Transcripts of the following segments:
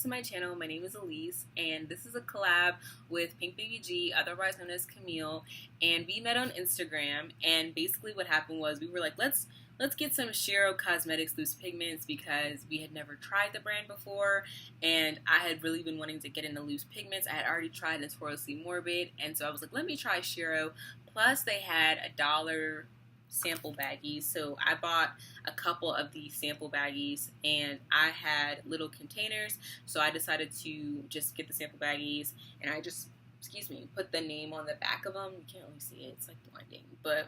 to my channel. My name is Elise, and this is a collab with PinkBabyG, otherwise known as Camille, and we met on Instagram. And basically what happened was we were like, let's get some Shiro Cosmetics loose pigments because we had never tried the brand before, and I had really been wanting to get into loose pigments. I had already tried Notoriously Morbid, and so I was like, let me try Shiro. Plus they had $1 sample baggies, so I bought a couple of these sample baggies, and I had little containers, so I decided to just get the sample baggies, and I just, put the name on the back of them. You can't really see it, it's like blinding, but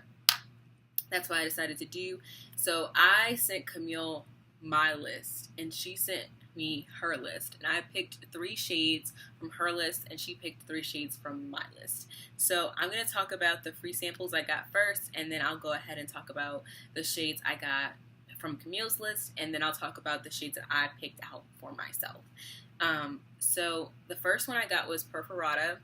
that's what I decided to do. So I sent Camille my list, and she sent me her list, and I picked 3 shades from her list, and she picked 3 shades from my list. So I'm going to talk about the free samples I got first, and then I'll go ahead and talk about the shades I got from Camille's list, and then I'll talk about the shades that I picked out for myself. So the first one I got was Perforata,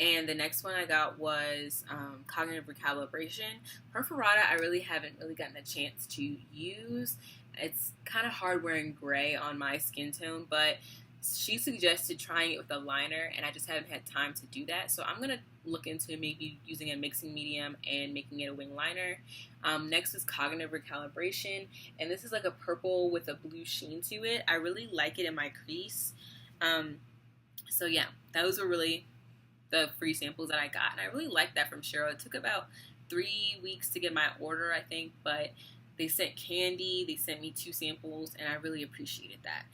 and the next one I got was Cognitive Recalibration. Perforata I really haven't gotten a chance to use. It's kind of hard wearing gray on my skin tone, but she suggested trying it with a liner, and I just haven't had time to do that. So I'm going to look into maybe using a mixing medium and making it a wing liner. Next is Cognitive Recalibration, and this is like a purple with a blue sheen to it. I really like it in my crease. So yeah, those were really the free samples that I got, and I really liked that from Shiro. It took about 3 weeks to get my order, I think, but they sent candy, they sent me 2 samples, and I really appreciated that.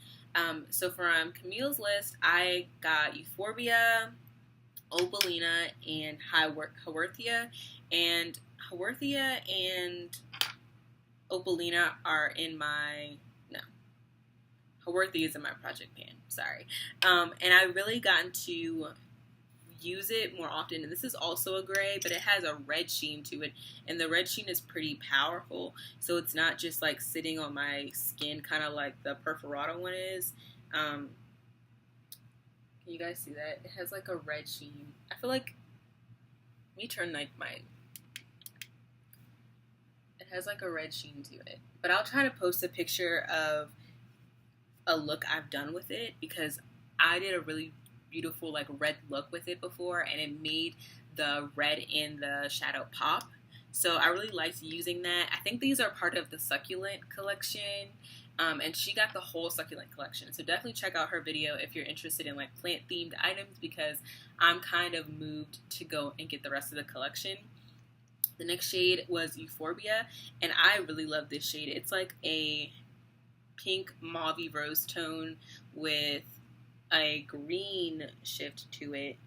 So from Camille's list, I got Euphorbia, Opalina, and Haworthia. And Haworthia and Opalina are in my, no, Haworthia is in my project pan, sorry. And I really gotten to use it more often, and this is also a gray, but it has a red sheen to it, and the red sheen is pretty powerful, so it's not just like sitting on my skin kind of like the Perforata one is. Can you guys see that? It has like a red sheen. I feel like, let me turn like my, it has like a red sheen to it, but I'll try to post a picture of a look I've done with it, because I did a really beautiful like red look with it before, and it made the red in the shadow pop, so I really liked using that. I think these are part of the Succulent collection, and she got the whole Succulent collection, so definitely check out her video if you're interested in like plant themed items, because I'm kind of moved to go and get the rest of the collection. The next shade was Euphorbia, and I really love this shade. It's like a pink mauve rose tone with a green shift to it,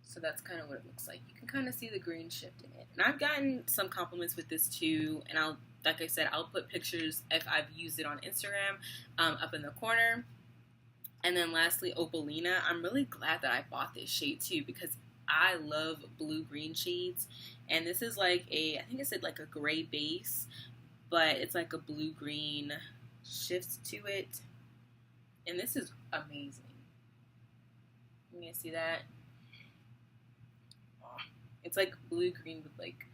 so that's kind of what it looks like. You can kind of see the green shift in it, and I've gotten some compliments with this too, and like I said, I'll put pictures if I've used it on Instagram up in the corner. And then lastly, Opalina. I'm really glad that I bought this shade too, because I love blue-green shades, and this is like I think it said like a gray base, but it's like a blue-green shift to it. And this is amazing. You can see that? Oh, it's like blue-green with like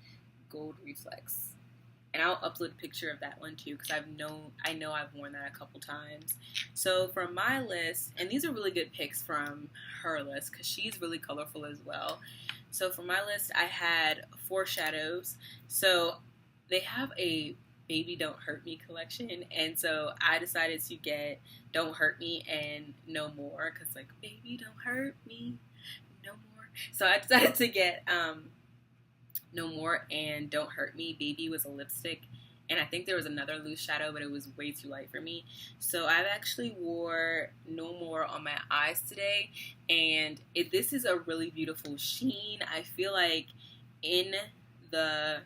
gold reflex. And I'll upload a picture of that one too, because I know I've worn that a couple times. So from my list, and these are really good picks from her list, because she's really colorful as well. So for my list, I had 4 shadows. So they have a Baby Don't Hurt Me collection, and so I decided to get Don't Hurt Me and No More, because like, baby don't hurt me no more. So I decided to get No More and Don't Hurt Me. Baby was a lipstick, and I think there was another loose shadow, but it was way too light for me. So I've actually wore No More on my eyes today, and this is a really beautiful sheen. I feel like in the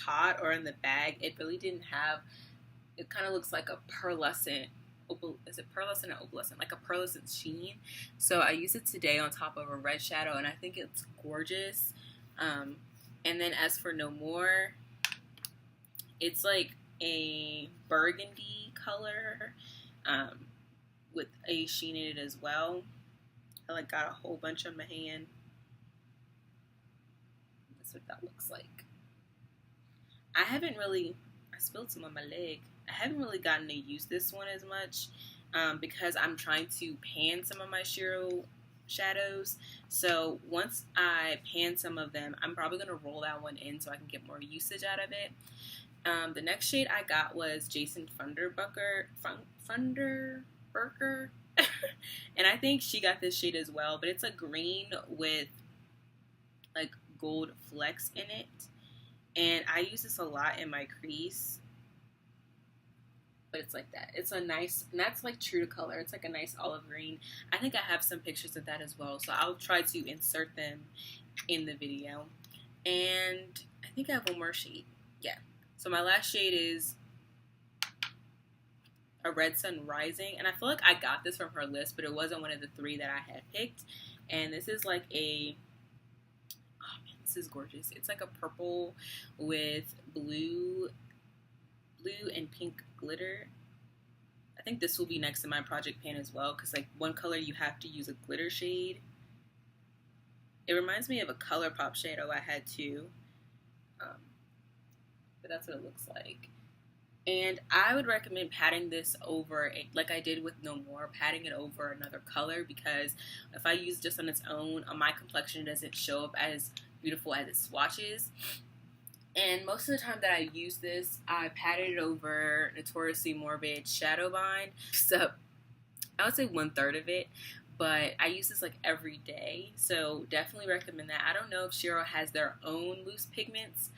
pot or in the bag, it really didn't have, it kind of looks like a pearlescent, is it pearlescent or opalescent? Like a pearlescent sheen. So I used it today on top of a red shadow, and I think it's gorgeous. And then as for No More, it's like a burgundy color with a sheen in it as well. I like got a whole bunch on my hand. That's what that looks like. I I spilled some on my leg. I haven't really gotten to use this one as much because I'm trying to pan some of my Shiro shadows. So once I pan some of them, I'm probably going to roll that one in so I can get more usage out of it. The next shade I got was Jason Funderburker. And I think she got this shade as well, but it's a green with like gold flecks in it. And I use this a lot in my crease. But it's like that. It's a nice, and that's like true to color. It's like a nice olive green. I think I have some pictures of that as well, so I'll try to insert them in the video. And I think I have one more shade. Yeah. So my last shade is a Red Sun Rising, and I feel like I got this from her list, but it wasn't one of the 3 that I had picked. And this is like a, oh man, this is gorgeous. It's like a purple with blue and pink glitter. I think this will be next in my project pan as well, because like one color you have to use a glitter shade. It reminds me of a ColourPop shadow I had too, but that's what it looks like. And I would recommend patting this over, like I did with No More, patting it over another color, because if I use just on its own, on my complexion, it doesn't show up as beautiful as it swatches. And most of the time that I use this, I patted it over Notoriously Morbid Shadow Bind. So I would say 1/3 of it, but I use this like every day. So definitely recommend that. I don't know if Shiro has their own loose pigment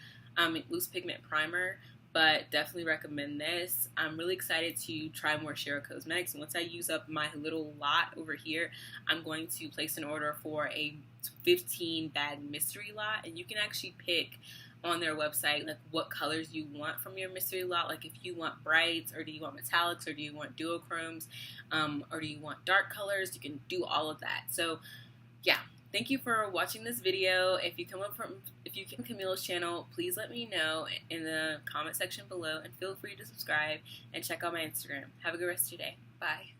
primer, but definitely recommend this. I'm really excited to try more Shiro cosmetics. And once I use up my little lot over here, I'm going to place an order for a 15 bag mystery lot. And you can actually pick on their website like what colors you want from your mystery lot, like if you want brights, or do you want metallics, or do you want duochromes, or do you want dark colors. You can do all of that. So yeah, thank you for watching this video. If you come from Camille's channel, please let me know in the comment section below, and feel free to subscribe and check out my Instagram. Have a good rest of your day. Bye.